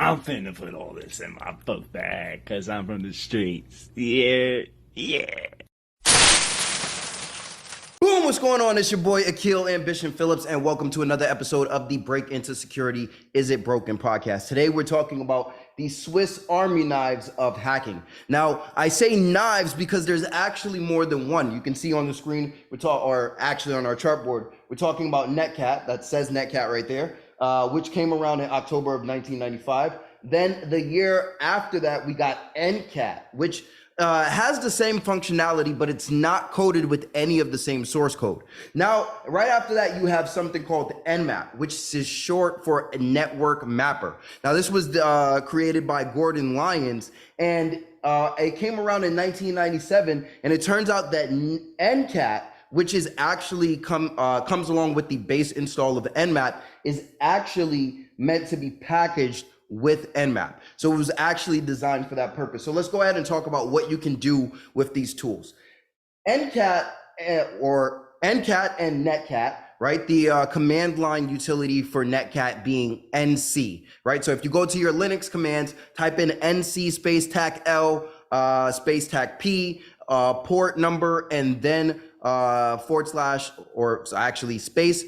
I'm finna put all this in my book bag, cause I'm from the streets. Yeah, yeah. Boom, what's going on? It's your boy Akyl Ambition Phillips, and welcome to another episode of the Break Into Security Is It Broken podcast. Today we're talking about the Swiss Army knives of hacking. Now, I say knives because there's actually more than one. You can see on the screen, or actually on our chartboard, we're talking about Netcat, that says Netcat right there, which came around in October of 1995. Then the year after that, we got Ncat, which has the same functionality, but it's not coded with any of the same source code. Now, right after that, you have something called Nmap, which is short for a network mapper. Now, this was created by Gordon Lyons, and it came around in 1997, and it turns out that Ncat, which is actually comes along with the base install of Nmap, is actually meant to be packaged with Nmap. So it was actually designed for that purpose. So let's go ahead and talk about what you can do with these tools. Ncat and Netcat, right? The command line utility for Netcat being NC, right? So if you go to your Linux commands, type in NC space tac L space tac P, port number, and then space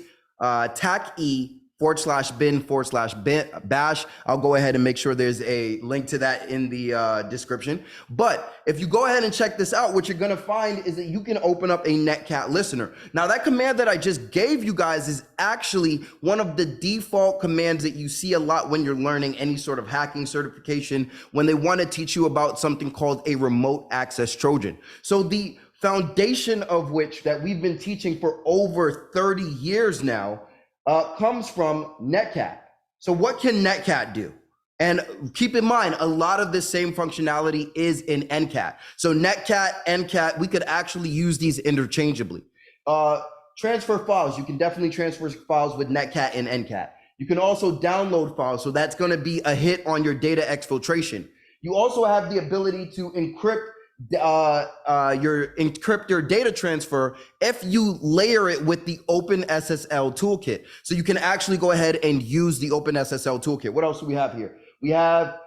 tac E /bin/bash. I'll go ahead and make sure there's a link to that in the description. But if you go ahead and check this out, what you're gonna find is that you can open up a Netcat listener. Now that command that I just gave you guys is actually one of the default commands that you see a lot when you're learning any sort of hacking certification, when they wanna teach you about something called a remote access Trojan. So the foundation of which that we've been teaching for over 30 years now comes from Netcat. So what can Netcat do? And keep in mind, a lot of this same functionality is in Ncat. So Netcat, Ncat, we could actually use these interchangeably. Transfer files, you can definitely transfer files with Netcat and Ncat. You can also download files, so that's gonna be a hit on your data exfiltration. You also have the ability to encrypt your data transfer if you layer it with the OpenSSL toolkit. So you can actually go ahead and use the OpenSSL toolkit. What else do we have here? We have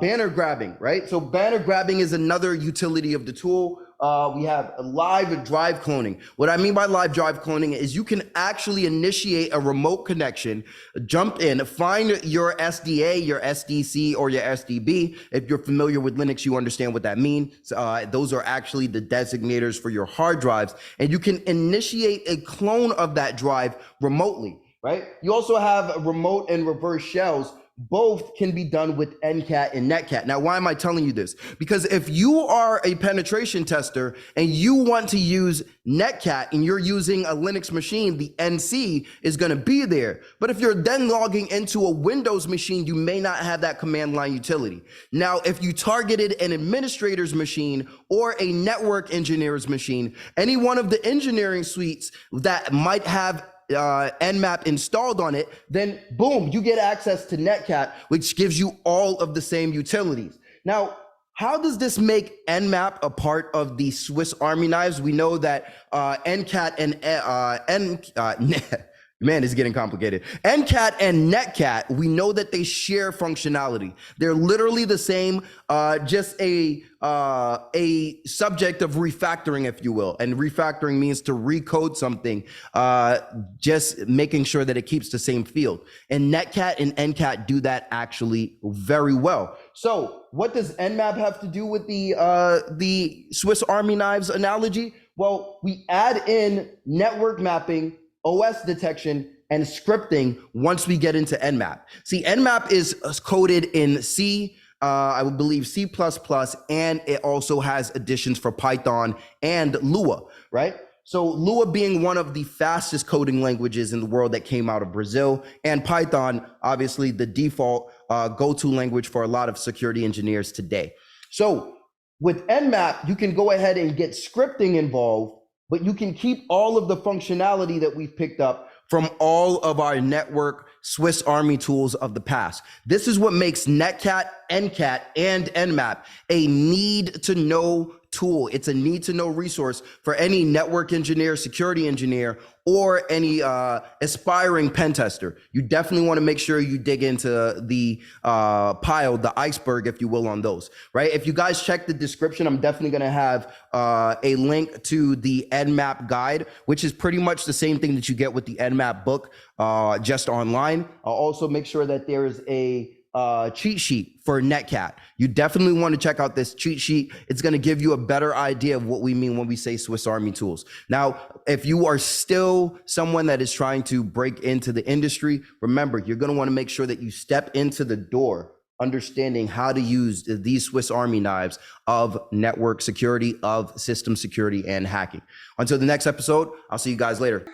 banner grabbing, right? So banner grabbing is another utility of the tool. We have live drive cloning. What I mean by live drive cloning is you can actually initiate a remote connection, jump in, find your SDA, your SDC, or your SDB. If you're familiar with Linux, you understand what that means. Those are actually the designators for your hard drives, and you can initiate a clone of that drive remotely, right? You also have remote and reverse shells. Both can be done with Ncat and Netcat. Now, why am I telling you this? Because if you are a penetration tester and you want to use Netcat and you're using a Linux machine, the NC is going to be there. But if you're then logging into a Windows machine, you may not have that command line utility. Now, if you targeted an administrator's machine or a network engineer's machine, any one of the engineering suites that might have Nmap installed on it, then boom, you get access to Netcat, which gives you all of the same utilities. Now, how does this make Nmap a part of the Swiss Army knives? We know that Ncat and man, it's getting complicated. Ncat and Netcat, we know that they share functionality. They're literally the same, just a subject of refactoring, if you will. And refactoring means to recode something, just making sure that it keeps the same field. And Netcat and Ncat do that actually very well. So what does Nmap have to do with the Swiss Army knives analogy? Well, we add in network mapping, OS detection, and scripting once we get into Nmap. See, Nmap is coded in C, I would believe C++, and it also has additions for Python and Lua, right? So Lua being one of the fastest coding languages in the world that came out of Brazil, and Python, obviously the default go-to language for a lot of security engineers today. So with Nmap, you can go ahead and get scripting involved, but you can keep all of the functionality that we've picked up from all of our network Swiss Army tools of the past. This is what makes Netcat, Ncat, and Nmap a need to know tool. It's a need to know resource for any network engineer, security engineer, or any aspiring pen tester. You definitely want to make sure you dig into the pile, the iceberg, if you will, on those, right? If you guys check the description, I'm definitely going to have a link to the Nmap guide, which is pretty much the same thing that you get with the Nmap book, just online. I'll also make sure that there is a cheat sheet for Netcat. You definitely want to check out this cheat sheet. It's going to give you a better idea of what we mean when we say Swiss Army tools. Now, if you are still someone that is trying to break into the industry, remember, you're going to want to make sure that you step into the door understanding how to use these Swiss Army knives of network security, of system security, and hacking. Until the next episode, I'll see you guys later.